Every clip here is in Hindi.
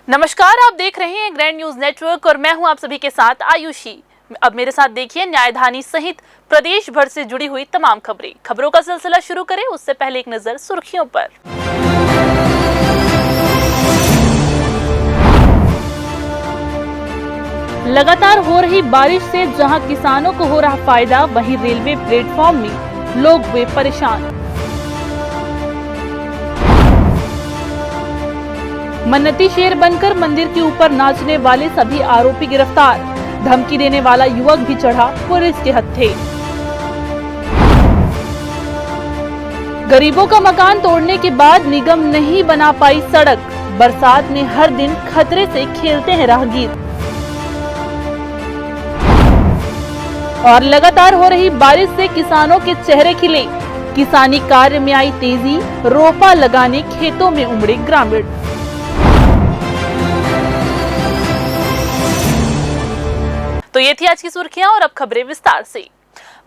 नमस्कार, आप देख रहे हैं ग्रैंड न्यूज नेटवर्क और मैं हूं आप सभी के साथ आयुषी। अब मेरे साथ देखिए न्यायधानी सहित प्रदेश भर से जुड़ी हुई तमाम खबरों का सिलसिला शुरू करें उससे पहले एक नजर सुर्खियों पर। लगातार हो रही बारिश से जहां किसानों को हो रहा फायदा, वहीं रेलवे प्लेटफॉर्म में लोग हुए परेशान। मन्नती शेर बनकर मंदिर के ऊपर नाचने वाले सभी आरोपी गिरफ्तार। धमकी देने वाला युवक भी चढ़ा पुलिस के हत्थे। गरीबों का मकान तोड़ने के बाद निगम नहीं बना पाई सड़क। बरसात में हर दिन खतरे से खेलते हैं राहगीर। और लगातार हो रही बारिश से किसानों के चेहरे खिले। किसानी कार्य में आई तेजी, रोपा लगाने खेतों में उमड़े ग्रामीण। तो ये थी आज की सुर्खियां और अब खबरें विस्तार से।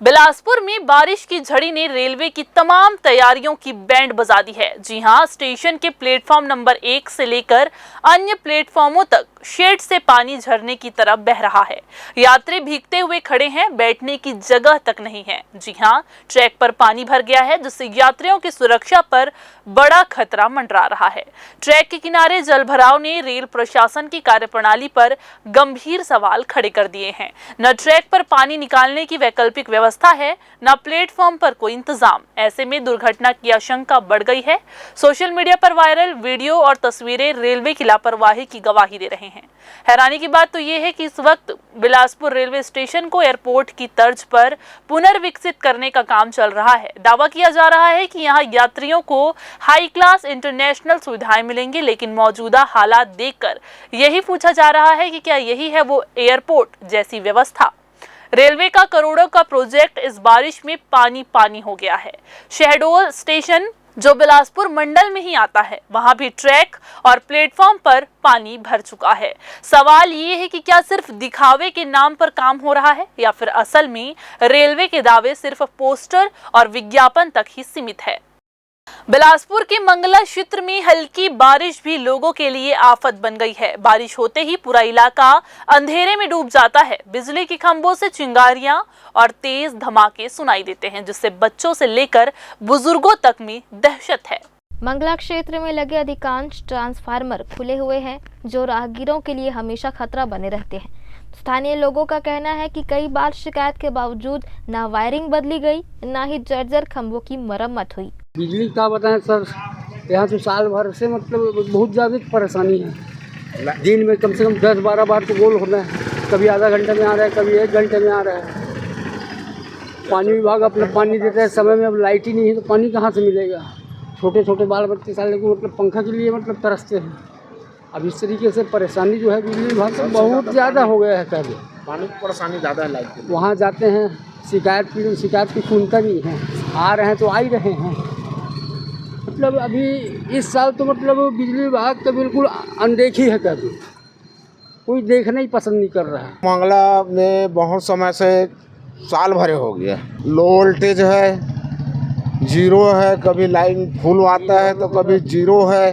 बिलासपुर में बारिश की झड़ी ने रेलवे की तमाम तैयारियों की बैंड बजा दी है। जी हां, स्टेशन के प्लेटफॉर्म नंबर 1 से लेकर अन्य प्लेटफॉर्मों तक शेड से पानी झरने की तरफ बह रहा है। यात्री भीगते हुए खड़े हैं, बैठने की जगह तक नहीं है। जी हां, ट्रैक पर पानी भर गया है, जिससे यात्रियों की सुरक्षा पर बड़ा खतरा मंडरा रहा है। ट्रैक के किनारे जलभराव ने रेल प्रशासन की कार्यप्रणाली पर गंभीर सवाल खड़े कर दिए हैं। न ट्रैक पर पानी निकालने की वैकल्पिक व्यवस्था है, न प्लेटफॉर्म पर कोई इंतजाम। ऐसे में दुर्घटना की आशंका बढ़ गई है। सोशल मीडिया पर वायरल वीडियो और तस्वीरें रेलवे की लापरवाही की गवाही दे रहे हैं। हैरानी की बात तो ये है कि इस वक्त बिलासपुर रेलवे स्टेशन को एयरपोर्ट की तर्ज पर पुनर्विकसित करने का काम चल रहा है। दावा किया जा रहा है कि यहाँ यात्रियों को हाई क्लास इंटरनेशनल सुविधाएं मिलेंगी, लेकिन मौजूदा हालात देखकर यही पूछा जा रहा है कि क्या यही है वो एयरपोर्ट जैसी व्यवस्था। रेलवे का करोड़ों का प्रोजेक्ट इस बारिश में पानी हो गया है। शहडोल स्टेशन जो बिलासपुर मंडल में ही आता है, वहां भी ट्रैक और प्लेटफॉर्म पर पानी भर चुका है। सवाल ये है कि क्या सिर्फ दिखावे के नाम पर काम हो रहा है या फिर असल में रेलवे के दावे सिर्फ पोस्टर और विज्ञापन तक ही सीमित है। बिलासपुर के मंगला क्षेत्र में हल्की बारिश भी लोगों के लिए आफत बन गई है। बारिश होते ही पूरा इलाका अंधेरे में डूब जाता है। बिजली के खंभों से चिंगारियां और तेज धमाके सुनाई देते हैं, जिससे बच्चों से लेकर बुजुर्गों तक में दहशत है। मंगला क्षेत्र में लगे अधिकांश ट्रांसफार्मर खुले हुए हैं, जो राहगीरों के लिए हमेशा खतरा बने रहते हैं। स्थानीय लोगों का कहना है कि कई बार शिकायत के बावजूद ना वायरिंग बदली गई, ना ही जर्जर खंभों की मरम्मत हुई। बिजली का बताएं सर, यहाँ तो साल भर से मतलब बहुत ज़्यादा परेशानी है। दिन में कम से कम 10-12 बार तो गोल होना है। कभी आधा घंटे में आ रहा है, कभी 1 घंटे में आ रहा है। पानी विभाग अपना पानी देता है समय में, अब लाइट ही नहीं है तो पानी कहाँ से मिलेगा। छोटे छोटे बाल बच्चे साले को मतलब पंखा के लिए मतलब तरसते हैं। अब इस तरीके से परेशानी जो है बिजली विभाग से बहुत ज़्यादा हो गया है। पहले पानी की परेशानी ज़्यादा है। लाइट वहाँ जाते हैं, शिकायत की सुनता नहीं है। आ रहे हैं तो आ ही रहे हैं। मतलब अभी इस साल तो मतलब बिजली विभाग का बिल्कुल अनदेखी है। कभी कोई देखना ही पसंद नहीं कर रहा है। मंगला में बहुत समय से साल भरे हो गया, लो वोल्टेज है, जीरो है, कभी लाइन फुल आता है तो कभी जीरो है।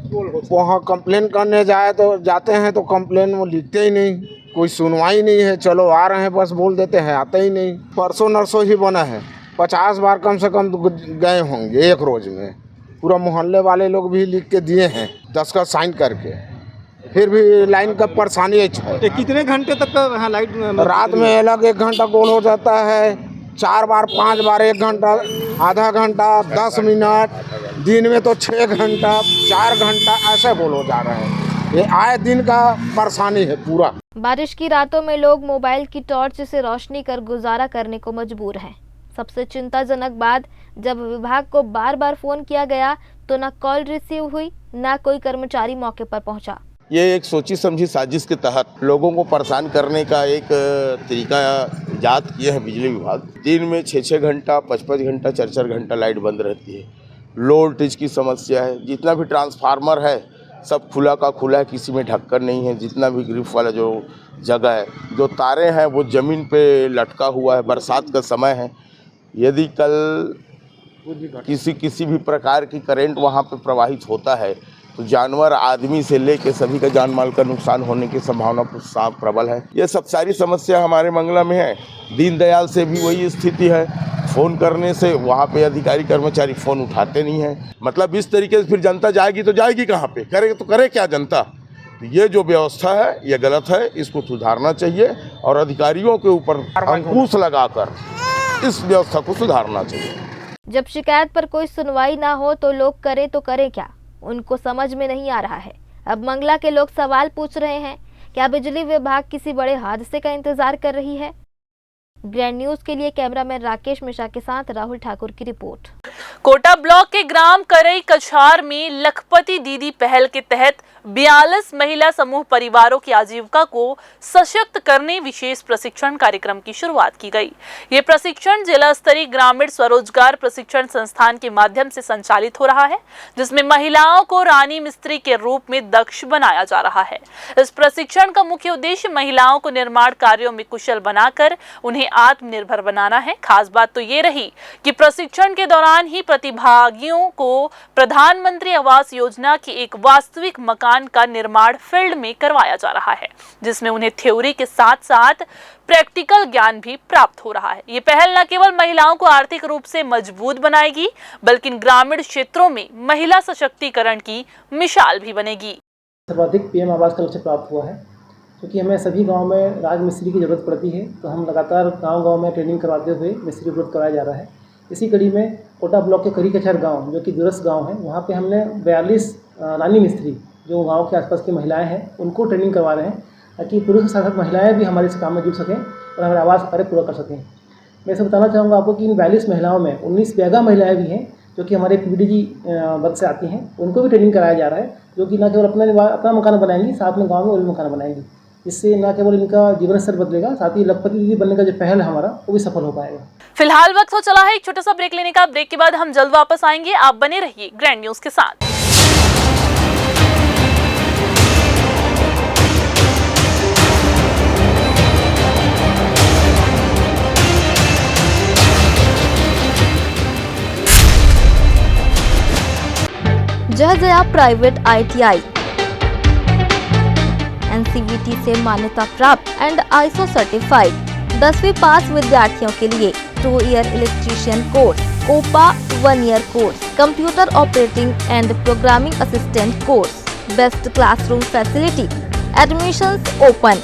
वहाँ कंप्लेन करने जाते हैं तो कंप्लेन वो लिखते ही नहीं, कोई सुनवाई नहीं है। चलो आ रहे हैं बस बोल देते हैं, आते ही नहीं। परसों नरसों ही बना है, 50 बार कम से कम गए होंगे एक रोज में। पूरा मोहल्ले वाले लोग भी लिख के दिए हैं, 10 का साइन करके, फिर भी लाइन का परेशानी है। कितने घंटे तक यहाँ लाइट रात में अलग 1 घंटा गोल हो जाता है, 4 बार 5 बार 1 घंटा, आधा घंटा, 10 मिनट, दिन में तो 6 घंटा 4 घंटा ऐसे गोल हो जा रहे हैं। ये आए दिन का परेशानी है पूरा। बारिश की रातों में लोग मोबाइल की टॉर्च से रोशनी कर गुजारा करने को मजबूर हैं। सबसे चिंताजनक बात, जब विभाग को बार बार फोन किया गया तो न कॉल रिसीव हुई, न कोई कर्मचारी मौके पर पहुंचा। ये एक सोची समझी साजिश के तहत लोगों को परेशान करने का एक तरीका इजाद किया है बिजली विभाग। दिन में 6-6 घंटा, 5-5 घंटा, 4-4 घंटा लाइट बंद रहती है। लो वोल्टेज की समस्या है। जितना भी ट्रांसफार्मर है सब खुला का खुला है, किसी में ढक्कन नहीं है। जितना भी ग्रिप वाला जो जगह है, जो तारे हैं वो ज़मीन पे लटका हुआ है। बरसात का समय है, यदि कल किसी भी प्रकार की करंट वहाँ पे प्रवाहित होता है तो जानवर आदमी से लेके सभी का जान माल का नुकसान होने की संभावना प्रबल है। ये सब सारी समस्या हमारे मंगला में है। दीनदयाल से भी वही स्थिति है, फ़ोन करने से वहाँ पे अधिकारी कर्मचारी फ़ोन उठाते नहीं हैं। मतलब इस तरीके से फिर जनता जाएगी तो जाएगी कहाँ पे, करे तो करे क्या जनता। तो ये जो व्यवस्था है ये गलत है, इसको सुधारना चाहिए और अधिकारियों के ऊपर अंकुश लगाकर इस व्यवस्था को सुधारना चाहिए। जब शिकायत पर कोई सुनवाई ना हो तो लोग करें तो करें क्या, उनको समझ में नहीं आ रहा है। अब मंगला के लोग सवाल पूछ रहे हैं, क्या बिजली विभाग किसी बड़े हादसे का इंतजार कर रही है? ग्रैंड न्यूज के लिए कैमरामैन राकेश मिश्रा के साथ राहुल ठाकुर की रिपोर्ट। कोटा ब्लॉक के ग्राम करई कछार में लखपति दीदी पहल के तहत 42 महिला समूह परिवारों की आजीविका को सशक्त करने विशेष प्रशिक्षण कार्यक्रम की शुरुआत की गई। ये प्रशिक्षण जिला स्तरीय ग्रामीण स्वरोजगार प्रशिक्षण संस्थान के माध्यम से संचालित हो रहा है, जिसमें महिलाओं को रानी मिस्त्री के रूप में दक्ष बनाया जा रहा है। इस प्रशिक्षण का मुख्य उद्देश्य महिलाओं को निर्माण कार्यों में कुशल बनाकर उन्हें आत्मनिर्भर बनाना है। खास बात तो ये रही कि प्रशिक्षण के दौरान ही प्रतिभागियों को प्रधानमंत्री आवास योजना की एक वास्तविक मकान का निर्माण फील्ड में करवाया जा रहा है, जिसमें उन्हें थ्योरी के साथ साथ प्रैक्टिकल ज्ञान भी प्राप्त हो रहा है। ये पहल न केवल महिलाओं को आर्थिक रूप से मजबूत बनाएगी, बल्कि ग्रामीण क्षेत्रों में महिला सशक्तिकरण की मिसाल भी बनेगी। सर्वाधिक पीएम आवास का लक्ष्य प्राप्त हुआ है, क्योंकि हमें सभी गांव में राज मिस्त्री की जरूरत पड़ती है, तो हम लगातार गांव-गांव में ट्रेनिंग करवाते हुए मिस्त्री उपलब्ध कराया जा रहा है। इसी कड़ी में कोटा ब्लॉक के करई कछार गाँव, जो कि दूरस्थ गाँव है, वहाँ पे हमने 42 रानी मिस्त्री जो गांव के आसपास की महिलाएं हैं उनको ट्रेनिंग करवा रहे हैं, ताकि पुरुष के साथ साथ महिलाएं भी हमारे इस काम में जुड़ सकें और हमारे आवास कार्य पूरा कर सकें। मैं इसे बताना चाहूँगा आपको कि इन 42 महिलाओं में 19 बैगा महिलाएं भी हैं जो कि हमारे पीडीजी वर्ग से आती हैं, उनको भी ट्रेनिंग कराया जा रहा है, जो कि न केवल अपना मकान बनाएंगी, साथ में गाँव में और भी मकान बनाएंगी। इससे न केवल इनका जीवन स्तर बदलेगा, साथ ही लखपति दीदी बनने का जो पहल है हमारा, वो भी सफल हो पाएगा। फिलहाल वक्त हो चला है एक छोटा सा ब्रेक लेने का। ब्रेक के बाद हम जल्द वापस आएंगे। आप बने रहिए ग्रैंड न्यूज के साथ। जया प्राइवेट ITI NCVT से मान्यता प्राप्त एंड ISO सर्टिफाइड 10वीं पास विद्यार्थियों के लिए 2 year electrician course, COPA 1 year course, computer operating and programming assistant course, best classroom facility, admissions open.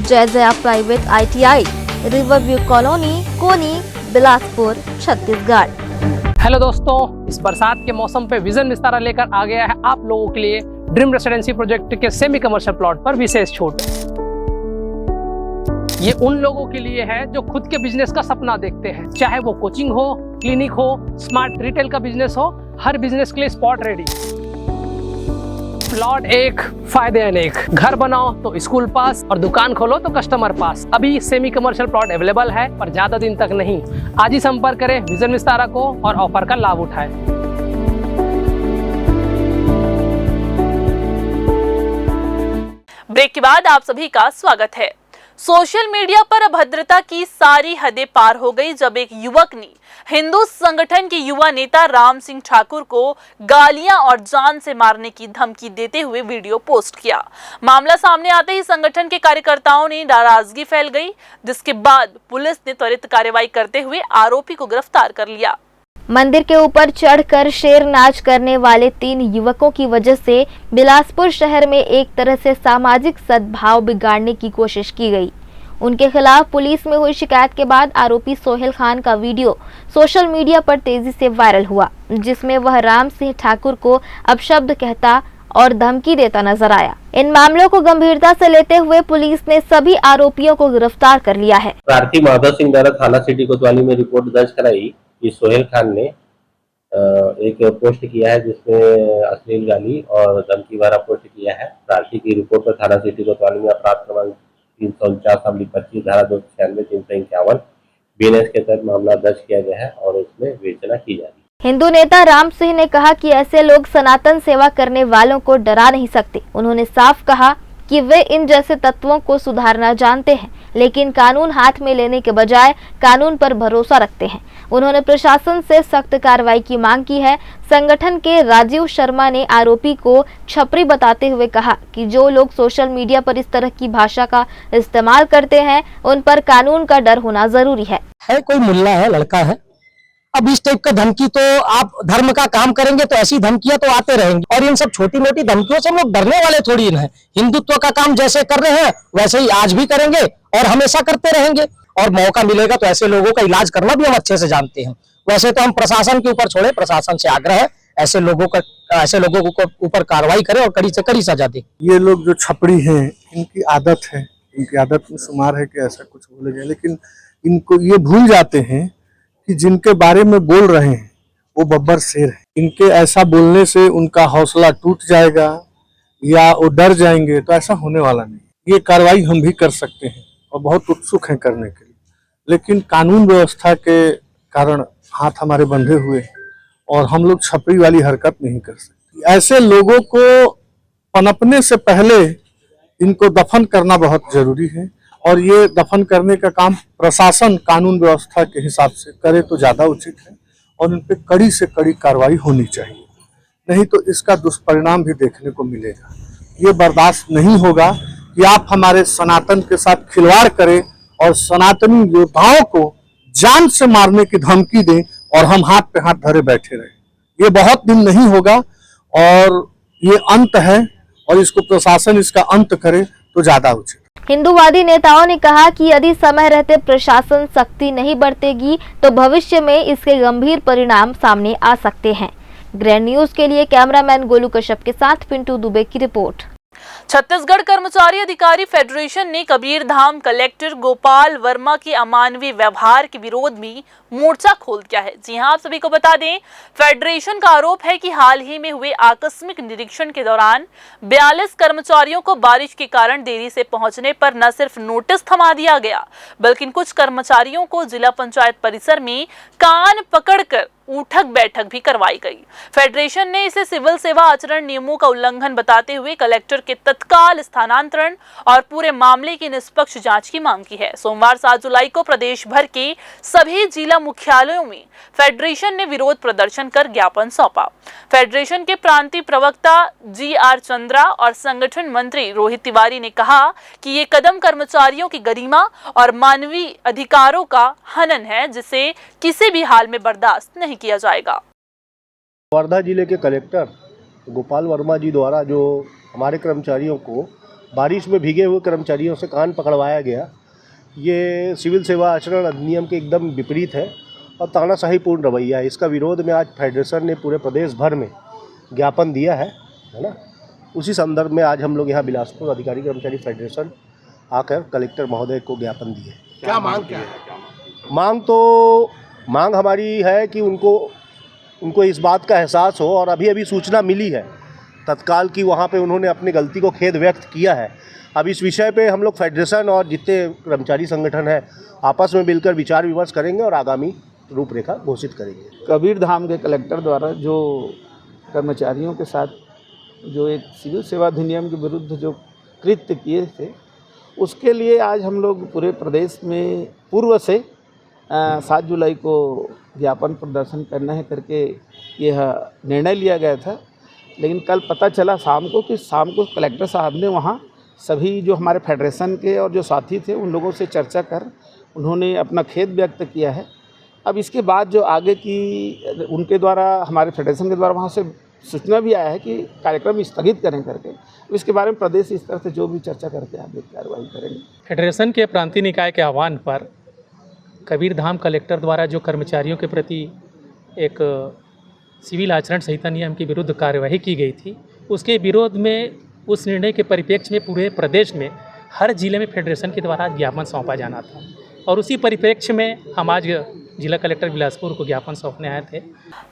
Jaya private ITI, Riverview colony, Koni, Bilaspur, Chhattisgarh. Hello दोस्तों, इस बरसात के मौसम पे विजन विस्तारा लेकर आ गया है आप लोगों के लिए ड्रीम रेसिडेंसी प्रोजेक्ट के सेमी कमर्शियल प्लॉट पर विशेष छूट। ये उन लोगों के लिए है जो खुद के बिजनेस का सपना देखते हैं, चाहे वो कोचिंग हो, क्लिनिक हो, स्मार्ट रिटेल का बिजनेस हो, हर बिजनेस के लिए स्पॉट रेडी। प्लॉट एक, फायदे अनेक। घर बनाओ तो स्कूल पास और दुकान खोलो तो कस्टमर पास। अभी सेमी कमर्शियल प्लॉट अवेलेबल है, पर ज्यादा दिन तक नहीं। आज ही संपर्क करें विजन विस्तारा को और ऑफर का लाभ उठाएं। ब्रेक के बाद आप सभी का स्वागत है। सोशल मीडिया पर अभद्रता की सारी हदें पार हो गई जब एक युवक ने हिंदू संगठन के युवा नेता राम सिंह ठाकुर को गालियां और जान से मारने की धमकी देते हुए वीडियो पोस्ट किया। मामला सामने आते ही संगठन के कार्यकर्ताओं ने नाराजगी फैल गई, जिसके बाद पुलिस ने त्वरित कार्रवाई करते हुए आरोपी को गिरफ्तार कर लिया। मंदिर के ऊपर चढ़कर शेर नाच करने वाले 3 युवकों की वजह से बिलासपुर शहर में एक तरह से सामाजिक सद्भाव बिगाड़ने की कोशिश की गई। उनके खिलाफ पुलिस में हुई शिकायत के बाद आरोपी सोहेल खान का वीडियो सोशल मीडिया पर तेजी से वायरल हुआ, जिसमें वह राम सिंह ठाकुर को अपशब्द कहता और धमकी देता नजर आया। इन मामलों को गंभीरता से लेते हुए पुलिस ने सभी आरोपियों को गिरफ्तार कर लिया है। प्रार्थी माधव सिंह द्वारा थाना सिटी कोतवाली में रिपोर्ट दर्ज कराई कि सोहेल खान ने एक पोस्ट किया है जिसमें अश्लील गाली और धमकी भरा पोस्ट किया है। प्रार्थी की रिपोर्ट पर थाना सिटी कोतवाली में अपराध क्रमांक 349/25 धारा 296 351 BNS के तहत मामला दर्ज किया गया है और उसमें विवेचना की जा रही है। हिंदू नेता राम सिंह ने कहा कि ऐसे लोग सनातन सेवा करने वालों को डरा नहीं सकते। उन्होंने साफ कहा कि वे इन जैसे तत्वों को सुधारना जानते हैं, लेकिन कानून हाथ में लेने के बजाय कानून पर भरोसा रखते हैं। उन्होंने प्रशासन से सख्त कार्रवाई की मांग की है। संगठन के राजीव शर्मा ने आरोपी को छपरी बताते हुए कहा कि जो लोग सोशल मीडिया पर इस तरह की भाषा का इस्तेमाल करते हैं, उन पर कानून का डर होना जरूरी है। कोई मुल्ला है, लड़का है, अब इस टाइप का धमकी तो आप धर्म का काम करेंगे तो ऐसी धमकियां तो आते रहेंगी, और इन सब छोटी मोटी धमकियों से हम लोग डरने वाले थोड़ी हैं। हिंदुत्व का काम जैसे कर रहे हैं वैसे ही आज भी करेंगे और हमेशा करते रहेंगे, और मौका मिलेगा तो ऐसे लोगों का इलाज करना भी हम अच्छे से जानते हैं। वैसे तो हम प्रशासन के ऊपर छोड़े, प्रशासन से आग्रह है ऐसे लोगों को ऊपर कार्रवाई करे और कड़ी से कड़ी सजा दे। ये लोग जो छपड़ी हैं, इनकी आदत है, इनकी आदत में शुमार है कि ऐसा कुछ बोले जाए, लेकिन इनको ये भूल जाते हैं कि जिनके बारे में बोल रहे हैं वो बब्बर शेर है। इनके ऐसा बोलने से उनका हौसला टूट जाएगा या वो डर जाएंगे, तो ऐसा होने वाला नहीं। ये कार्रवाई हम भी कर सकते हैं और बहुत उत्सुक हैं करने के लिए, लेकिन कानून व्यवस्था के कारण हाथ हमारे बंधे हुए हैं और हम लोग छपरी वाली हरकत नहीं कर सकते। ऐसे लोगों को पनपने से पहले इनको दफन करना बहुत जरूरी है, और ये दफन करने का काम प्रशासन कानून व्यवस्था के हिसाब से करे तो ज्यादा उचित है, और इन पे कड़ी से कड़ी कार्रवाई होनी चाहिए, नहीं तो इसका दुष्परिणाम भी देखने को मिलेगा। ये बर्दाश्त नहीं होगा कि आप हमारे सनातन के साथ खिलवाड़ करें और सनातनी योद्धाओं को जान से मारने की धमकी दें और हम हाथ पे हाथ धरे बैठे रहे। ये बहुत दिन नहीं होगा और ये अंत है, और इसको प्रशासन इसका अंत करे तो ज्यादा उचित। हिंदूवादी नेताओं ने कहा कि यदि समय रहते प्रशासन सख्ती नहीं बरतेगी तो भविष्य में इसके गंभीर परिणाम सामने आ सकते हैं। ग्रैंड न्यूज के लिए कैमरामैन गोलू कश्यप के साथ पिंटू दुबे की रिपोर्ट। छत्तीसगढ़ कर्मचारी अधिकारी फेडरेशन ने कबीरधाम कलेक्टर गोपाल वर्मा के अमानवीय व्यवहार के विरोध में मोर्चा खोल दिया है। जी हां, आप सभी को बता दें, फेडरेशन का आरोप है कि हाल ही में हुए आकस्मिक निरीक्षण के दौरान 42 कर्मचारियों को बारिश के कारण देरी से पहुंचने पर न सिर्फ नोटिस थमा दिया गया, बल्कि कुछ कर्मचारियों को जिला पंचायत परिसर में कान पकड़कर उठक बैठक भी करवाई गई। फेडरेशन ने इसे सिविल सेवा आचरण नियमों का उल्लंघन बताते हुए कलेक्टर के तत्काल स्थानांतरण और पूरे मामले की निष्पक्ष जांच की मांग की है। सोमवार 7 जुलाई को प्रदेश भर के सभी जिला मुख्यालयों में फेडरेशन ने विरोध प्रदर्शन कर ज्ञापन सौंपा। फेडरेशन के प्रांतीय प्रवक्ता GR चंद्रा और संगठन मंत्री रोहित तिवारी ने कहा कि ये कदम कर्मचारियों की गरिमा और मानवीय अधिकारों का हनन है, जिसे किसी भी हाल में बर्दाश्त नहीं किया जाएगा। वर्धा जिले के कलेक्टर गोपाल वर्मा जी द्वारा जो हमारे कर्मचारियों को बारिश में भीगे हुए कर्मचारियों से कान पकड़वाया गया, ये सिविल सेवा आचरण अधिनियम के एकदम विपरीत है और तानाशाहीपूर्ण रवैया है। इसका विरोध में आज फेडरेशन ने पूरे प्रदेश भर में ज्ञापन दिया है ना। उसी संदर्भ में आज हम लोग यहाँ बिलासपुर अधिकारी कर्मचारी फेडरेशन आकर कलेक्टर महोदय को ज्ञापन दिए। क्या मांग क्या है? मांग हमारी है कि उनको इस बात का एहसास हो, और अभी सूचना मिली है तत्काल की वहाँ पे उन्होंने अपनी गलती को खेद व्यक्त किया है। अब इस विषय पे हम लोग फेडरेशन और जितने कर्मचारी संगठन हैं आपस में मिलकर विचार विमर्श करेंगे और आगामी रूपरेखा घोषित करेंगे। कबीरधाम के कलेक्टर द्वारा जो कर्मचारियों के साथ जो एक सिविल सेवा अधिनियम के विरुद्ध जो कृत्य किए थे, उसके लिए आज हम लोग पूरे प्रदेश में पूर्व से 7 जुलाई को ज्ञापन प्रदर्शन करना है करके यह निर्णय लिया गया था। लेकिन कल पता चला शाम को कलेक्टर साहब ने वहाँ सभी जो हमारे फेडरेशन के और जो साथी थे उन लोगों से चर्चा कर उन्होंने अपना खेद व्यक्त किया है। अब इसके बाद जो आगे की उनके द्वारा हमारे फेडरेशन के द्वारा वहाँ से सूचना भी आया है कि कार्यक्रम स्थगित करें करके, इसके बारे में प्रदेश स्तर से जो भी चर्चा करके आगे कार्रवाई करेंगे। फेडरेशन के प्रांतीय निकाय के आह्वान पर कबीरधाम कलेक्टर द्वारा जो कर्मचारियों के प्रति एक सिविल आचरण संहिता नियम के विरुद्ध कार्यवाही की गई थी, उसके विरोध में उस निर्णय के परिप्रेक्ष्य में पूरे प्रदेश में हर जिले में फेडरेशन के द्वारा ज्ञापन सौंपा जाना था, और उसी परिप्रेक्ष्य में हम आज जिला कलेक्टर बिलासपुर को ज्ञापन सौंपने आए थे।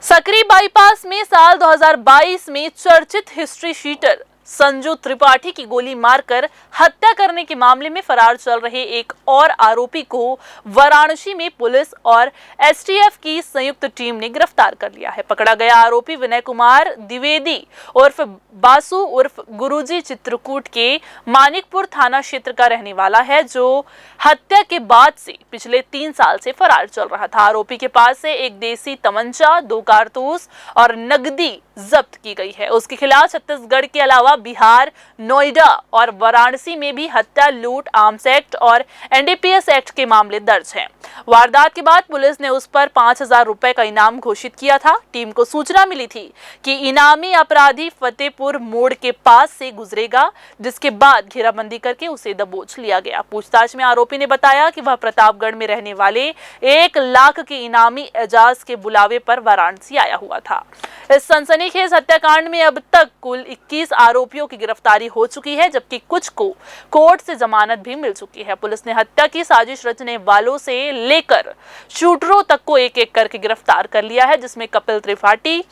सकरी बाईपास में साल 2022 में चर्चित हिस्ट्री शीटर संजू त्रिपाठी की गोली मारकर हत्या करने के मामले में फरार चल रहे एक और आरोपी को वाराणसी में पुलिस और एसटीएफ की संयुक्त टीम ने गिरफ्तार कर लिया है। पकड़ा गया आरोपी विनय कुमार द्विवेदी उर्फ बासु उर्फ गुरुजी चित्रकूट के मानिकपुर थाना क्षेत्र का रहने वाला है, जो हत्या के बाद से पिछले 3 साल से फरार चल रहा था। आरोपी के पास से एक देसी तमंचा, 2 कारतूस और नकदी जब्त की गई है। उसके खिलाफ छत्तीसगढ़ के अलावा बिहार, नोएडा और वाराणसी में भी हत्या, लूट, आर्म्स एक्ट और एनडीपीएस एक्ट के मामले दर्ज हैं। वारदात के बाद पुलिस ने उस पर 5,000 रुपए का इनाम घोषित किया था। टीम को सूचना मिली थी कि इनामी अपराधी फतेहपुर मोड़ के पास से गुजरेगा, जिसके बाद घेराबंदी करके उसे दबोच लिया गया। पूछताछ में आरोपी ने बताया कि वह प्रतापगढ़ में रहने वाले 1 लाख के इनामी एजाज के बुलावे पर वाराणसी आया हुआ था। इस सनसनीखेज हत्याकांड में अब तक कुल 21 आरोपियों की गिरफ्तारी हो चुकी है, जबकि कुछ को कोर्ट से जमानत भी मिल चुकी है। पुलिस ने हत्या की साजिश रचने वालों से लेकर शूटरों तक को एक-एक करके गिरफ्तार कर लिया है, जिसमें कपिल त्रिपाठी,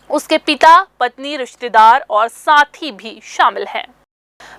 उसके पिता, पत्नी, रिश्तेदार और साथी भी शामिल हैं।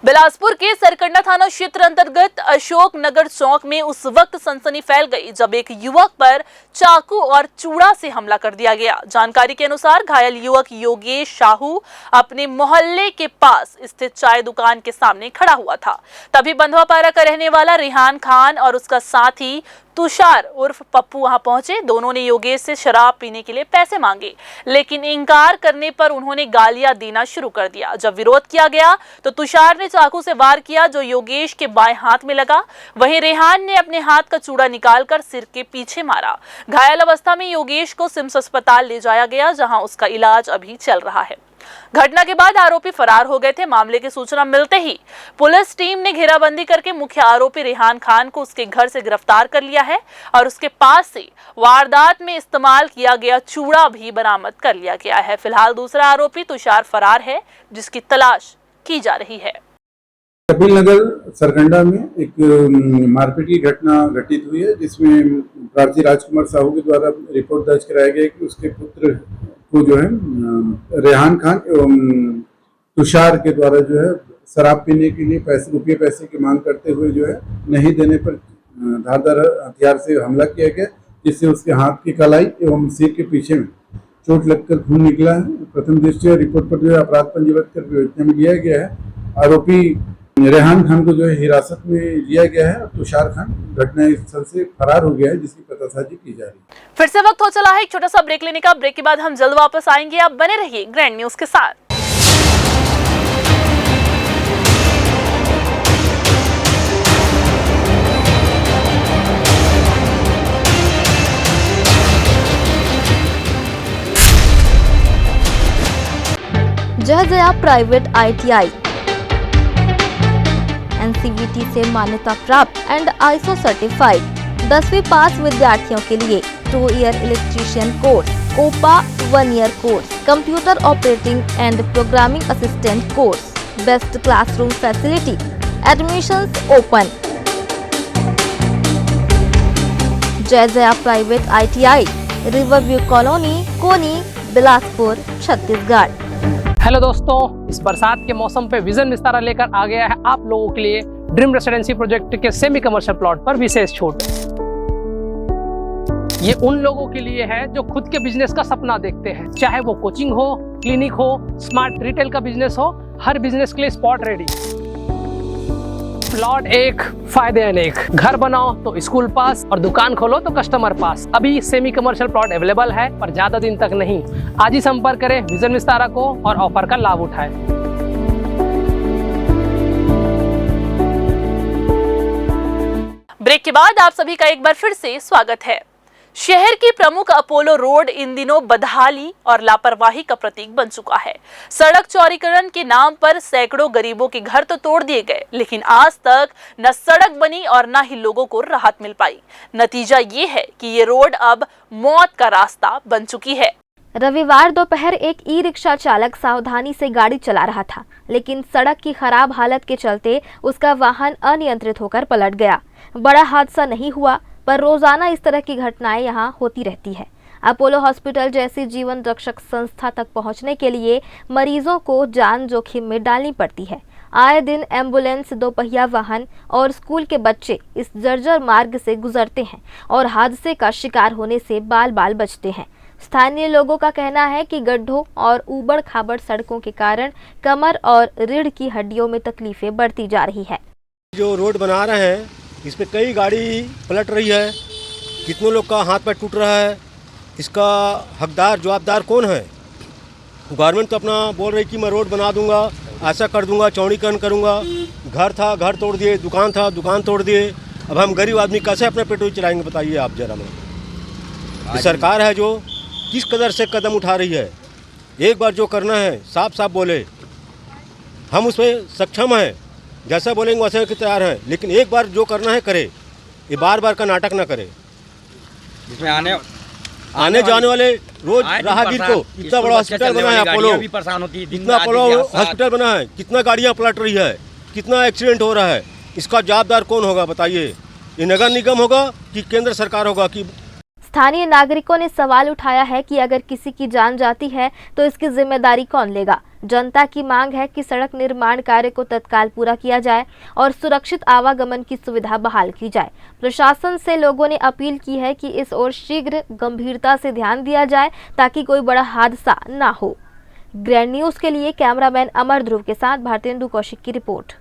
बिलासपुर के सरकंडा थाना क्षेत्र अंतर्गत अशोक नगर चौक में उस वक्त सनसनी फैल गई जब एक युवक पर चाकू और चूड़ा से हमला कर दिया गया। जानकारी के अनुसार घायल युवक योगेश साहू अपने मोहल्ले के पास स्थित चाय दुकान के सामने खड़ा हुआ था। तभी बंधवापारा का रहने वाला रेहान खान और उसका साथी तुषार उर्फ पप्पू वहां पहुंचे। दोनों ने योगेश से शराब पीने के लिए पैसे मांगे, लेकिन इंकार करने पर उन्होंने गालियां देना शुरू कर दिया। जब विरोध किया गया तो तुषार ने चाकू से वार किया, जो योगेश के बाएं हाथ में लगा। वहीं रेहान ने अपने हाथ का चूड़ा निकालकर सिर के पीछे मारा। घायल अवस्था में योगेश को सिम्स अस्पताल ले जाया गया, जहां उसका इलाज अभी चल रहा है। घटना के बाद आरोपी फरार हो गए थे। मामले की सूचना मिलते ही पुलिस टीम ने घेराबंदी करके मुख्य आरोपी रेहान खान को उसके घर से गिरफ्तार कर लिया है और उसके पास से वारदात में इस्तेमाल किया गया चूड़ा भी बरामद कर लिया गया है। फिलहाल दूसरा आरोपी तुषार फरार है, जिसकी तलाश की जा रही है। कपिल नगर सरकंडा में एक मारपीट की घटना घटित हुई है, जिसमें प्रार्थी राजकुमार साहू के द्वारा रिपोर्ट दर्ज कराया गया कि उसके पुत्र को जो है रेहान खान एवं तुषार के द्वारा जो है शराब पीने के लिए पैसे की मांग करते हुए जो है नहीं देने पर धारदार हथियार से हमला किया गया, जिससे उसके हाथ की कलाई एवं सिर के पीछे में चोट लगकर खून निकला है। प्रथम दृष्टया रिपोर्ट पर जो है अपराध पंजीबद्ध कर विवेचना में लिया गया है। आरोपी रेहान खान को जो है हिरासत में लिया गया है और तुषार खान घटनास्थल से फरार हो गया है, जिसकी पतासाजी की जा रही है। फिर से वक्त हो चला है एक छोटा सा ब्रेक लेने का। ब्रेक के बाद हम जल्द वापस आएंगे। आप बने रहिए ग्रैंड न्यूज के साथ। जय जया प्राइवेट ITI NCVT से मान्यता प्राप्त एंड ISO सर्टिफाइड 10वीं पास विद्यार्थियों के लिए 2 year electrician course, COPA 1 year course, computer operating and programming assistant course, best classroom facility, admissions open. Jai Jaya private ITI, Riverview colony, Koni, Bilaspur, Chhattisgarh. Hello दोस्तों, इस बरसात के मौसम पे विजन विस्तारा लेकर आ गया है आप लोगों के लिए ड्रीम रेसिडेंसी प्रोजेक्ट के सेमी कमर्शियल प्लॉट पर विशेष छूट। ये उन लोगों के लिए है जो खुद के बिजनेस का सपना देखते हैं, चाहे वो कोचिंग हो, क्लिनिक हो, स्मार्ट रिटेल का बिजनेस हो, हर बिजनेस के लिए स्पॉट रेडी। प्लॉट एक, फायदे अनेक। घर बनाओ तो स्कूल पास और दुकान खोलो तो कस्टमर पास। अभी सेमी कमर्शियल प्लॉट अवेलेबल है, पर ज्यादा दिन तक नहीं। आज ही संपर्क करें विजन विस्तारा को और ऑफर का लाभ उठाएं। ब्रेक के बाद आप सभी का एक बार फिर से स्वागत है। शहर की प्रमुख अपोलो रोड इन दिनों बदहाली और लापरवाही का प्रतीक बन चुका है। सड़क चौड़ीकरण के नाम पर सैकड़ों गरीबों के घर तो तोड़ दिए गए, लेकिन आज तक न सड़क बनी और न ही लोगों को राहत मिल पाई। नतीजा ये है कि ये रोड अब मौत का रास्ता बन चुकी है। रविवार दोपहर एक ई-रिक्शा चालक सावधानी से गाड़ी चला रहा था, लेकिन सड़क की खराब हालत के चलते उसका वाहन अनियंत्रित होकर पलट गया। बड़ा हादसा नहीं हुआ, पर रोजाना इस तरह की घटनाएं यहाँ होती रहती है। अपोलो हॉस्पिटल जैसी जीवन रक्षक संस्था तक पहुंचने के लिए मरीजों को जान जोखिम में डालनी पड़ती है। आए दिन एम्बुलेंस, दोपहिया वाहन और स्कूल के बच्चे इस जर्जर मार्ग से गुजरते हैं और हादसे का शिकार होने से बाल बाल बचते हैं। स्थानीय लोगों का कहना है कि गड्ढों और ऊबड़ खाबड़ सड़कों के कारण कमर और रीढ़ की हड्डियों में तकलीफें बढ़ती जा रही है। जो रोड बना रहे हैं इस पे कई गाड़ी पलट रही है, कितनों लोग का हाथ पैर टूट रहा है। इसका हकदार जवाबदार कौन है? गवर्नमेंट तो अपना बोल रही कि मैं रोड बना दूंगा, ऐसा कर दूंगा, चौड़ीकरण करूंगा। घर था घर तोड़ दिए, दुकान था दुकान तोड़ दिए। अब हम गरीब आदमी कैसे अपने पेट्रोल चलाएंगे बताइए आप जरा। ये सरकार है जो किस कदर से कदम उठा रही है। एक बार जो करना है साफ साफ बोले, हम उस पर सक्षम हैं, जैसा बोलेंगे वैसे के तैयार हैं, लेकिन एक बार जो करना है करे, ये बार बार का नाटक ना करे। इसमें आने जाने वाले रोज राहगीर को इतना बड़ा हॉस्पिटल बना है अपोलो, इतना बड़ा हॉस्पिटल बना है, कितना गाड़ियाँ पलट रही है, कितना एक्सीडेंट हो रहा है। इसका जवाबदार कौन होगा बताइए? ये नगर निगम होगा कि केंद्र सरकार होगा? कि स्थानीय नागरिकों ने सवाल उठाया है कि अगर किसी की जान जाती है तो इसकी जिम्मेदारी कौन लेगा। जनता की मांग है कि सड़क निर्माण कार्य को तत्काल पूरा किया जाए और सुरक्षित आवागमन की सुविधा बहाल की जाए। प्रशासन से लोगों ने अपील की है कि इस ओर शीघ्र गंभीरता से ध्यान दिया जाए ताकि कोई बड़ा हादसा ना हो। ग्रैंड न्यूज के लिए कैमरामैन अमर ध्रुव के साथ भारतेंदु कौशिक की रिपोर्ट।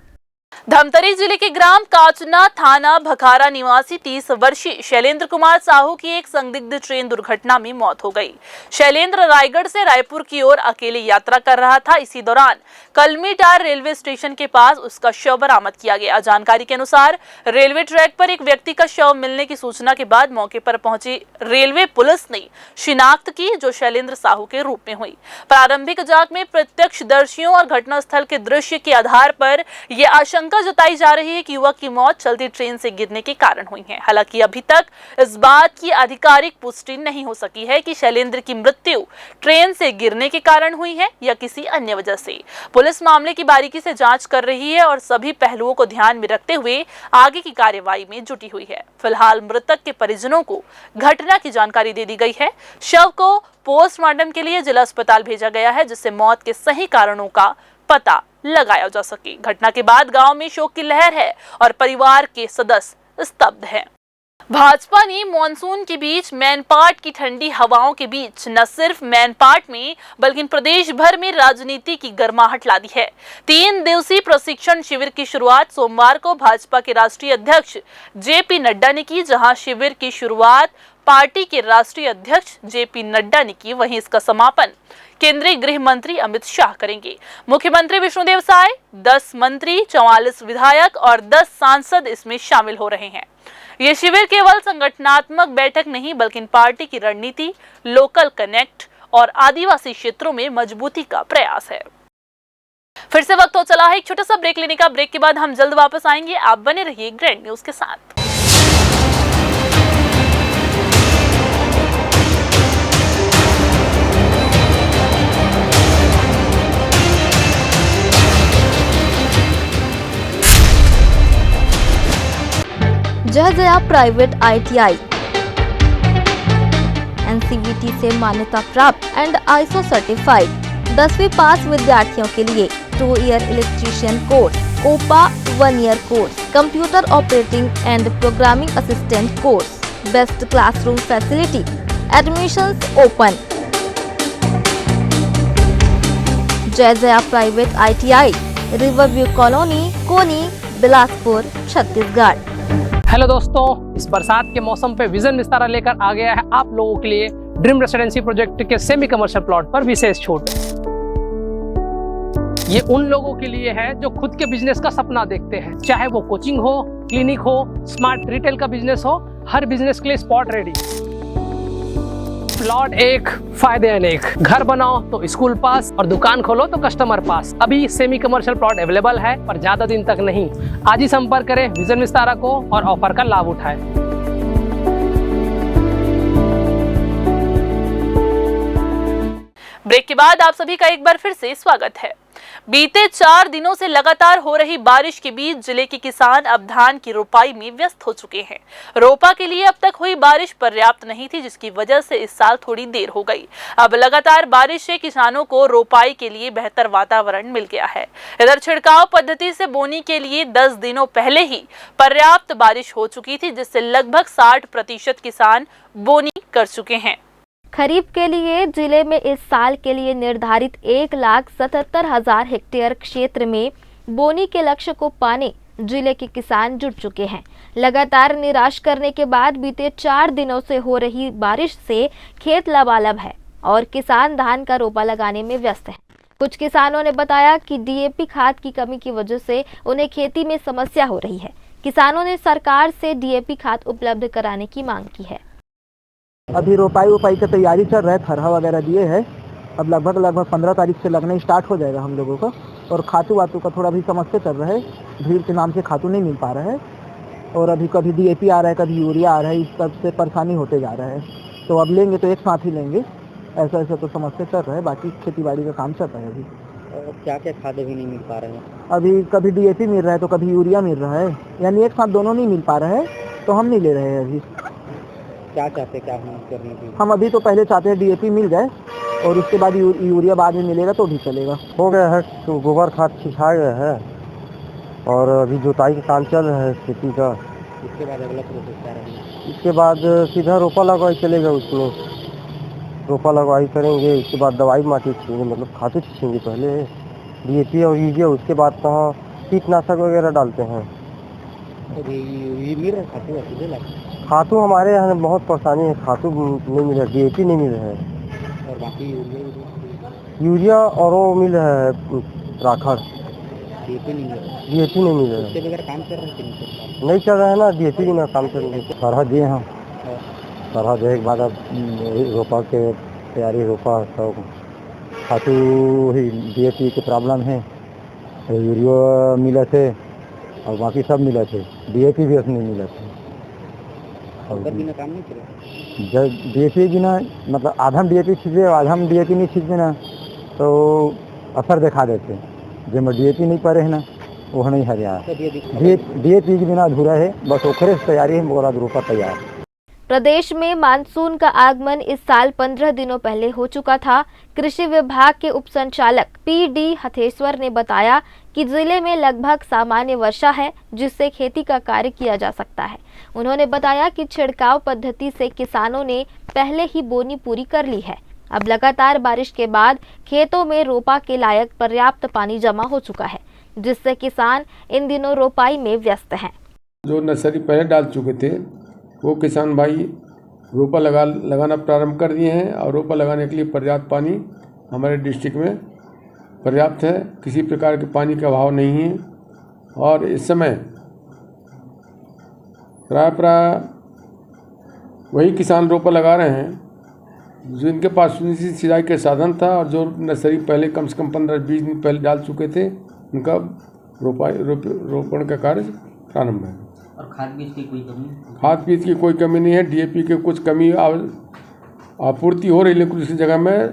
धमतरी जिले के ग्राम काचना थाना भखारा निवासी 30 वर्षीय शैलेंद्र कुमार साहू की एक संदिग्ध ट्रेन दुर्घटना में मौत हो गई। शैलेंद्र रायगढ़ से रायपुर की ओर अकेले यात्रा कर रहा था। इसी दौरान कलमीटार रेलवे स्टेशन के पास उसका शव बरामद किया गया। जानकारी के अनुसार रेलवे ट्रैक पर एक व्यक्ति का शव मिलने की सूचना के बाद मौके पर पहुंची रेलवे पुलिस ने शिनाख्त की, जो शैलेंद्र साहू के रूप में हुई। प्रारंभिक जांच में प्रत्यक्षदर्शियों और घटनास्थल के दृश्य के आधार पर यह आशंका जताई जा रही है कि युवक की मौत चलती ट्रेन से गिरने के कारण हुई है। हालांकि अभी तक इस बात की आधिकारिक पुष्टि नहीं हो सकी है कि शैलेंद्र की मृत्यु ट्रेन से गिरने के कारण हुई है या किसी अन्य वजह से। पुलिस मामले की बारीकी से जांच कर रही है और सभी पहलुओं को ध्यान में रखते हुए आगे की कार्यवाही में जुटी हुई है। फिलहाल मृतक के परिजनों को घटना की जानकारी दे दी गई है। शव को पोस्टमार्टम के लिए जिला अस्पताल भेजा गया है, जिससे मौत के सही कारणों का पता लगाया जा सके। घटना के बाद गांव में शोक की लहर है और परिवार के सदस्य स्तब्ध हैं। भाजपा ने मॉनसून के बीच मैनपाट की ठंडी हवाओं के बीच न सिर्फ मैनपाट में बल्कि प्रदेश भर में राजनीति की गर्माहट ला दी है। 3 दिवसीय प्रशिक्षण शिविर की शुरुआत सोमवार को भाजपा के राष्ट्रीय अध्यक्ष जेपी नड्डा ने की। जहां शिविर की शुरुआत पार्टी के राष्ट्रीय अध्यक्ष जेपी नड्डा ने की, वहीं इसका समापन केंद्रीय गृह मंत्री अमित शाह करेंगे। मुख्यमंत्री विष्णुदेव साय, 10 मंत्री, 44 विधायक और 10 सांसद इसमें शामिल हो रहे हैं। ये शिविर केवल संगठनात्मक बैठक नहीं बल्कि पार्टी की रणनीति, लोकल कनेक्ट और आदिवासी क्षेत्रों में मजबूती का प्रयास है। फिर से वक्त हो चला है एक छोटा सा ब्रेक लेने का। ब्रेक के बाद हम जल्द वापस आएंगे। आप बने रहिए ग्रैंड न्यूज के साथ। जय जया प्राइवेट ITI NCVT से मान्यता प्राप्त एंड ISO सर्टिफाइड 10वीं पास विद्यार्थियों के लिए 2 year electrician course, OPA 1 year course, computer operating and programming assistant course, best classroom facility, admissions open. Jai Jaya private ITI, Riverview colony, Koni, Bilaspur, Chhattisgarh. Hello दोस्तों, इस बरसात के मौसम पे विजन विस्तारा लेकर आ गया है आप लोगों के लिए ड्रीम रेसिडेंसी प्रोजेक्ट के सेमी कमर्शियल प्लॉट पर विशेष छूट। ये उन लोगों के लिए है जो खुद के बिजनेस का सपना देखते हैं, चाहे वो कोचिंग हो, क्लिनिक हो, स्मार्ट रिटेल का बिजनेस हो, हर बिजनेस के लिए स्पॉट रेडी। प्लॉट एक, फायदे अनेक। घर बनाओ तो स्कूल पास और दुकान खोलो तो कस्टमर पास। अभी सेमी कमर्शियल प्लॉट अवेलेबल है, पर ज्यादा दिन तक नहीं। आज ही संपर्क करें विजन विस्तारा को और ऑफर का लाभ उठाएं। ब्रेक के बाद आप सभी का एक बार फिर से स्वागत है। बीते 4 दिनों से लगातार हो रही बारिश के बीच जिले के किसान अब धान की रोपाई में व्यस्त हो चुके हैं। रोपा के लिए अब तक हुई बारिश पर्याप्त नहीं थी, जिसकी वजह से इस साल थोड़ी देर हो गई। अब लगातार बारिश से किसानों को रोपाई के लिए बेहतर वातावरण मिल गया है। इधर छिड़काव पद्धति से बोनी के लिए 10 दिनों पहले ही पर्याप्त बारिश हो चुकी थी, जिससे लगभग 60% किसान बोनी कर चुके हैं। खरीफ के लिए जिले में इस साल के लिए निर्धारित 1,77,000 हेक्टेयर क्षेत्र में बोनी के लक्ष्य को पाने जिले के किसान जुट चुके हैं। लगातार निराश करने के बाद बीते 4 दिनों से हो रही बारिश से खेत लबालब है और किसान धान का रोपा लगाने में व्यस्त हैं। कुछ किसानों ने बताया कि डीएपी खाद की कमी की वजह से उन्हें खेती में समस्या हो रही है। किसानों ने सरकार से डीएपी खाद उपलब्ध कराने की मांग की है। अभी रोपाई की तैयारी चल रहा है, थरहा वगैरह दिए हैं। अब लगभग 15 तारीख से लगना स्टार्ट हो जाएगा हम लोगों का। और खातू वातू का थोड़ा भी समस्या चल रहा है, भीड़ के नाम से खातू नहीं मिल पा रहा है। और अभी कभी डीएपी आ रहा है, कभी यूरिया आ रहा है, इस सब से परेशानी होते जा रहा है। तो अब लेंगे तो एक साथ ही लेंगे, ऐसा तो समस्या चल रहा है। बाकी खेती बाड़ी का काम चल रहा है। अभी क्या क्या खाद भी नहीं मिल पा रहे हैं? अभी कभी डीएपी मिल रहा है तो कभी यूरिया मिल रहा है, यानी एक साथ दोनों नहीं मिल पा रहा है, तो हम नहीं ले रहे हैं। अभी क्या चाहते, क्या हम करने की? हम अभी तो पहले चाहते हैं डीएपी मिल जाए और उसके बाद यूरिया बाद में मिलेगा तो भी चलेगा। हो गया है तो गोबर खाद छिछा गया है और अभी जुताई का काम चल रहा है खेती का। इसके बाद अगला प्रोसेस क्या रहेगा? इसके बाद सीधा रोपा लगवाई चलेगा। उसमें रोपा लगवाई करेंगे, उसके बाद दवाई माटी छींगे, मतलब खाद छींगे पहले डीएपी और यूरिया, उसके बाद कहाँ कीटनाशक वगैरह डालते हैं। खातू हमारे यहाँ बहुत परेशानी है, खातू नहीं मिल रहा, डीएपी नहीं मिल रहा है। और बाकी यूरिया और वो मिल रहा है राखड़, डीएपी नहीं मिल रहा। डीएपी नहीं मिल रहा है। उसके बगैर काम चल रहा है? नहीं चल रहा है ना, डीएपी बिना काम चल रहा है। सरहा दिए हम, सरहा देने के बाद अब रोपा के तैयारी, रोपा सब खातू ही डीएपी की प्रॉब्लम है। यूरिया मिला थे और बाकी सब मिला थे, डीएपी भी नहीं मिला था। बिना काम नहीं चले। जब डीएपी बिना मतलब आधा डीएपी छींचे आधा डीएपी नहीं छींचे ना तो असर दिखा देते। जब डीएपी नहीं पड़े है ना वो नहीं हरिया, डीएपी के बिना अधूरा है। बस ओखरे से तैयारी है, मोरा रोपा तैयार। प्रदेश में मानसून का आगमन इस साल 15 दिनों पहले हो चुका था। कृषि विभाग के उप संचालक पीडी हथेश्वर ने बताया कि जिले में लगभग सामान्य वर्षा है, जिससे खेती का कार्य किया जा सकता है। उन्होंने बताया कि छिड़काव पद्धति से किसानों ने पहले ही बोनी पूरी कर ली है। अब लगातार बारिश के बाद खेतों में रोपा के लायक पर्याप्त पानी जमा हो चुका है, जिससे किसान इन दिनों रोपाई में व्यस्त हैं। जो नर्सरी पहले डाल चुके थे वो किसान भाई रोपा लगाना प्रारंभ कर दिए हैं और रोपा लगाने के लिए पर्याप्त पानी हमारे डिस्ट्रिक्ट में पर्याप्त है। किसी प्रकार के पानी का अभाव नहीं है और इस समय प्राय वही किसान रोपा लगा रहे हैं जिनके पास सिंचाई के साधन था और जो नर्सरी पहले कम से कम 15-20 दिन पहले डाल चुके थे, उनका रोपण का कार्य प्रारंभ है। और खाद बीज की कोई कमी? खाद बीज की कोई कमी नहीं है। डीएपी के कुछ कमी आपूर्ति हो रही है, लेकिन दूसरी जगह में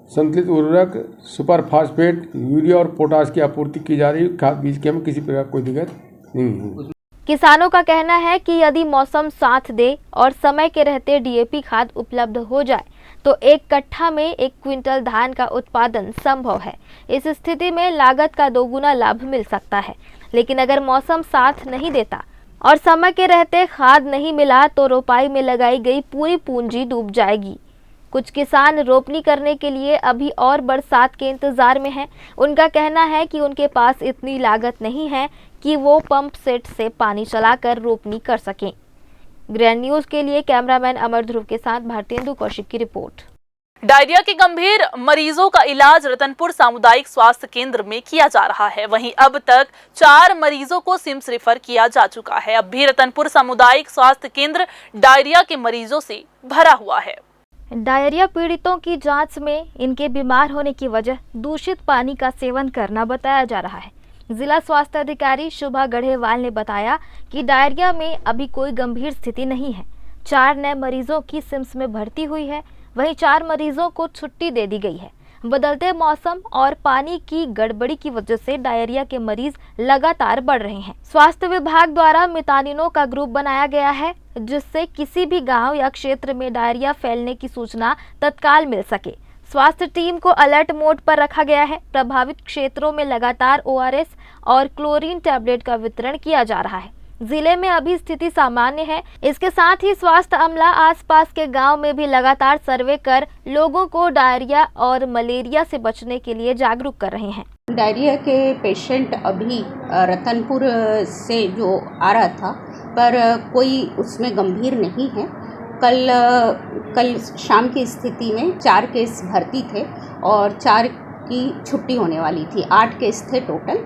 संतुलित उर्वरक, सुपर फास्फेट, यूरिया और पोटाश की आपूर्ति की जा रही है। खाद बीज की हमें किसी प्रकार कोई दिक्कत नहीं है। किसानों का कहना है कि यदि मौसम साथ दे और समय के रहते डीएपी खाद उपलब्ध हो जाए तो 1 कट्ठा में 1 क्विंटल धान का उत्पादन संभव है। इस स्थिति में लागत का 2 गुना लाभ मिल सकता है। लेकिन अगर मौसम साथ नहीं देता और समय के रहते खाद नहीं मिला तो रोपाई में लगाई गई पूरी पूंजी डूब जाएगी। कुछ किसान रोपनी करने के लिए अभी और बरसात के इंतजार में हैं। उनका कहना है कि उनके पास इतनी लागत नहीं है कि वो पंप सेट से पानी चलाकर रोपनी कर सकें। ग्रैंड न्यूज के लिए कैमरामैन अमर ध्रुव के साथ भारतेंदु कौशिक की रिपोर्ट। डायरिया के गंभीर मरीजों का इलाज रतनपुर सामुदायिक स्वास्थ्य केंद्र में किया जा रहा है। वहीं अब तक 4 मरीजों को सिम्स रेफर किया जा चुका है। अब भी रतनपुर सामुदायिक स्वास्थ्य केंद्र डायरिया के मरीजों से भरा हुआ है। डायरिया पीड़ितों की जांच में इनके बीमार होने की वजह दूषित पानी का सेवन करना बताया जा रहा है। जिला स्वास्थ्य अधिकारी शुभा गढ़ेवाल ने बताया कि डायरिया में अभी कोई गंभीर स्थिति नहीं है। 4 नए मरीजों की सिम्स में भर्ती हुई है, वहीं 4 मरीजों को छुट्टी दे दी गई है। बदलते मौसम और पानी की गड़बड़ी की वजह से डायरिया के मरीज लगातार बढ़ रहे हैं। स्वास्थ्य विभाग द्वारा मितानिनों का ग्रुप बनाया गया है, जिससे किसी भी गांव या क्षेत्र में डायरिया फैलने की सूचना तत्काल मिल सके। स्वास्थ्य टीम को अलर्ट मोड पर रखा गया है। प्रभावित क्षेत्रों में लगातार ORS और क्लोरीन टैबलेट का वितरण किया जा रहा है। जिले में अभी स्थिति सामान्य है। इसके साथ ही स्वास्थ्य अमला आसपास के गांव में भी लगातार सर्वे कर लोगों को डायरिया और मलेरिया से बचने के लिए जागरूक कर रहे हैं। डायरिया के पेशेंट अभी रतनपुर से जो आ रहा था, पर कोई उसमें गंभीर नहीं है। कल शाम की स्थिति में 4 केस भर्ती थे और 4 की छुट्टी होने वाली थी। 8 केस थे टोटल,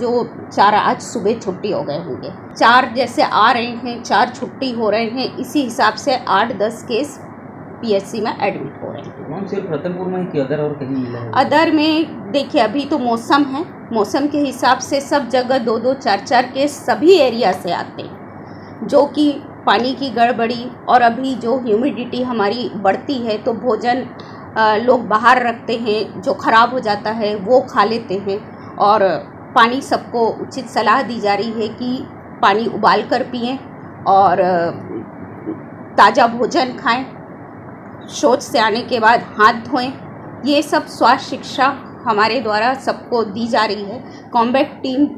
जो 4 आज सुबह छुट्टी हो गए होंगे। 4 जैसे आ रहे हैं, 4 छुट्टी हो रहे हैं, इसी हिसाब से 8-10 केस PSC में एडमिट हो रहे हैं। मैम सिर्फ रतनपुर में ही कि अदर और कहीं मिला है? अदर में देखिए, अभी तो मौसम है, मौसम के हिसाब से सब जगह 2-2, 4-4 केस सभी एरिया से आते हैं, जो कि पानी की गड़बड़ी और अभी जो ह्यूमिडिटी हमारी बढ़ती है, तो भोजन लोग बाहर रखते हैं, जो ख़राब हो जाता है वो खा लेते हैं। और पानी सबको उचित सलाह दी जा रही है कि पानी उबाल कर पिएं और ताज़ा भोजन खाएं, शौच से आने के बाद हाथ धोएं। ये सब स्वास्थ्य शिक्षा हमारे द्वारा सबको दी जा रही है। कॉम्बैट टीम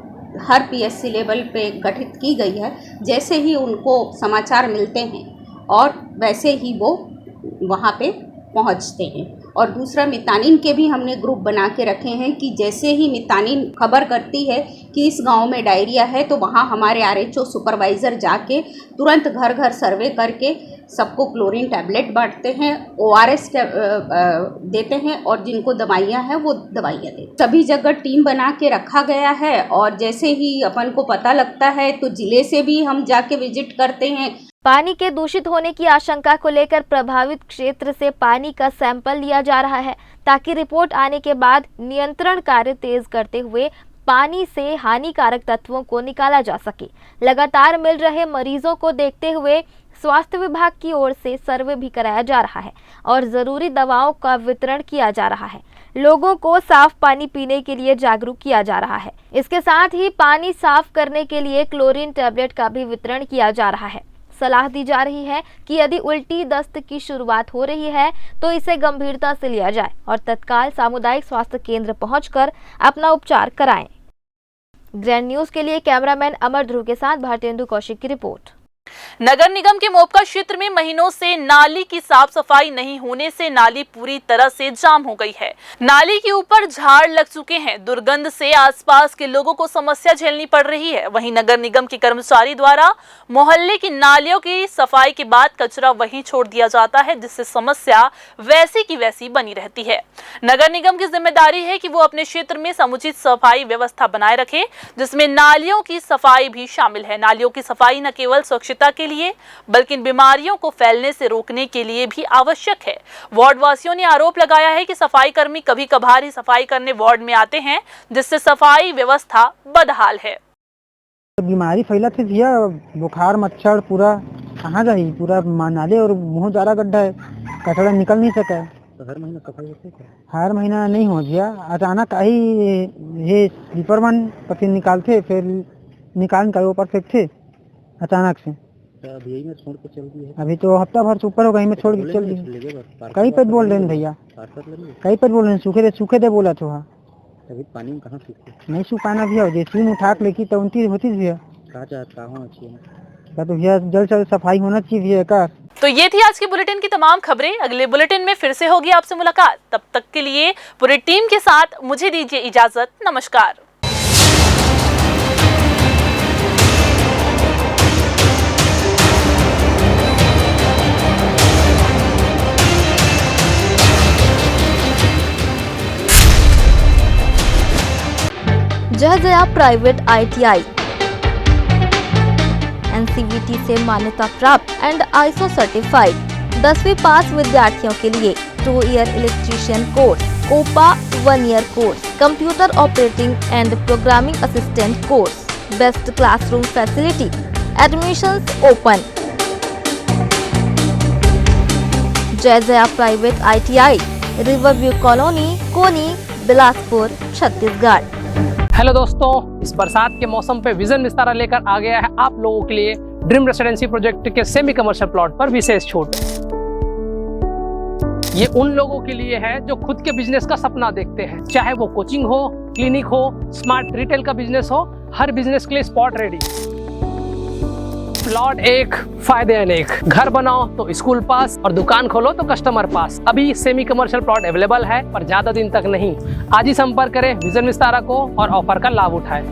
हर PSC लेवल पे गठित की गई है। जैसे ही उनको समाचार मिलते हैं और वैसे ही वो वहाँ पे पहुँचते हैं। और दूसरा, मितानिन के भी हमने ग्रुप बना के रखे हैं कि जैसे ही मितानिन खबर करती है कि इस गांव में डायरिया है, तो वहाँ हमारे RHO सुपरवाइज़र जाके तुरंत घर घर सर्वे करके सबको क्लोरीन टैबलेट बांटते हैं, ORS देते हैं, और जिनको दवाइयाँ हैं वो दवाइयाँ देते। सभी जगह टीम बना के रखा गया है और जैसे ही अपन को पता लगता है तो ज़िले से भी हम जाके विजिट करते हैं। पानी के दूषित होने की आशंका को लेकर प्रभावित क्षेत्र से पानी का सैंपल लिया जा रहा है, ताकि रिपोर्ट आने के बाद नियंत्रण कार्य तेज करते हुए पानी से हानिकारक तत्वों को निकाला जा सके। लगातार मिल रहे मरीजों को देखते हुए स्वास्थ्य विभाग की ओर से सर्वे भी कराया जा रहा है और जरूरी दवाओं का वितरण किया जा रहा है। लोगों को साफ पानी पीने के लिए जागरूक किया जा रहा है। इसके साथ ही पानी साफ करने के लिए क्लोरीन टैबलेट का भी वितरण किया जा रहा है। सलाह दी जा रही है कि यदि उल्टी दस्त की शुरुआत हो रही है तो इसे गंभीरता से लिया जाए और तत्काल सामुदायिक स्वास्थ्य केंद्र पहुंचकर अपना उपचार कराएं। ग्रैंड न्यूज के लिए कैमरामैन अमर ध्रुव के साथ भारतेंदु कौशिक की रिपोर्ट। नगर निगम के मोपका क्षेत्र में महीनों से नाली की साफ सफाई नहीं होने से नाली पूरी तरह से जाम हो गई है। नाली के ऊपर झाड़ लग चुके हैं। दुर्गंध से आसपास के लोगों को समस्या झेलनी पड़ रही है। वहीं नगर निगम के कर्मचारी द्वारा मोहल्ले की नालियों की सफाई के बाद कचरा वहीं छोड़ दिया जाता है, जिससे समस्या वैसी की वैसी बनी रहती है। नगर निगम की जिम्मेदारी है कि वो अपने क्षेत्र में समुचित सफाई व्यवस्था बनाए रखे, जिसमें नालियों की सफाई भी शामिल है। नालियों की सफाई न केवल स्वच्छता के लिए बल्कि बीमारियों को फैलने से रोकने के लिए भी आवश्यक है। वार्ड वासियों ने आरोप लगाया है कि सफाई कर्मी कभी कभार ही सफाई करने वार्ड में आते हैं, जिससे सफाई व्यवस्था बदहाल है। बीमारी फैला थी भैया, बुखार मच्छर पूरा कहाँ जाए, पूरा नाले और बहुत ज़्यादा गड्ढा है, कचरा निकल नहीं सका। तो हर महीना सफाई होती है? हर महीना नहीं हो भैया, अचानक आई ये स्लीपर वन पति निकालते, फिर निकाल ऊपर फेंकते अचानक से। अभी यही में छोड़ के चल दी है? अभी तो हफ्ता भर से ऊपर हो गई में छोड़ के चल दी। कई पे बोल रहे हैं भैया, कई पे बोल रहे हैं सूखे दे बोला तो। अभी पानी में कहाँ सूखे? नहीं सूखाना भैया, जैसे उठा के लेकी तो उनकी होती भैया। कहाँ होना चाहिए? तो भैया जल्द से जल्द सफाई होना चाहिए भैया का। तो ये थी आज की बुलेटिन की तमाम खबरें। अगले बुलेटिन में फिर से होगी आपसे मुलाकात। तब तक के लिए पूरी टीम के साथ मुझे दीजिए इजाजत। नमस्कार। जया प्राइवेट ITI NCVT से मान्यता प्राप्त एंड ISO सर्टिफाइड 10वीं पास विद्यार्थियों के लिए 2 year electrician course, COPA 1 year course, computer operating and programming assistant course, best classroom facility, admissions open. Jaya private ITI river view colony, Koni, Bilaspur, Chhattisgarh. Hello दोस्तों, इस बरसात के मौसम पे विजन विस्तारा लेकर आ गया है आप लोगों के लिए ड्रीम रेसिडेंसी प्रोजेक्ट के सेमी कमर्शियल प्लॉट पर विशेष छूट। ये उन लोगों के लिए है जो खुद के बिजनेस का सपना देखते हैं, चाहे वो कोचिंग हो, क्लिनिक हो, स्मार्ट रिटेल का बिजनेस हो, हर बिजनेस के लिए स्पॉट रेडी। प्लॉट एक, फायदे अनेक। घर बनाओ तो स्कूल पास और दुकान खोलो तो कस्टमर पास। अभी सेमी कमर्शियल प्लॉट अवेलेबल है पर ज्यादा दिन तक नहीं। आज ही संपर्क करें विजन विस्तारा को और ऑफर का लाभ उठाएं।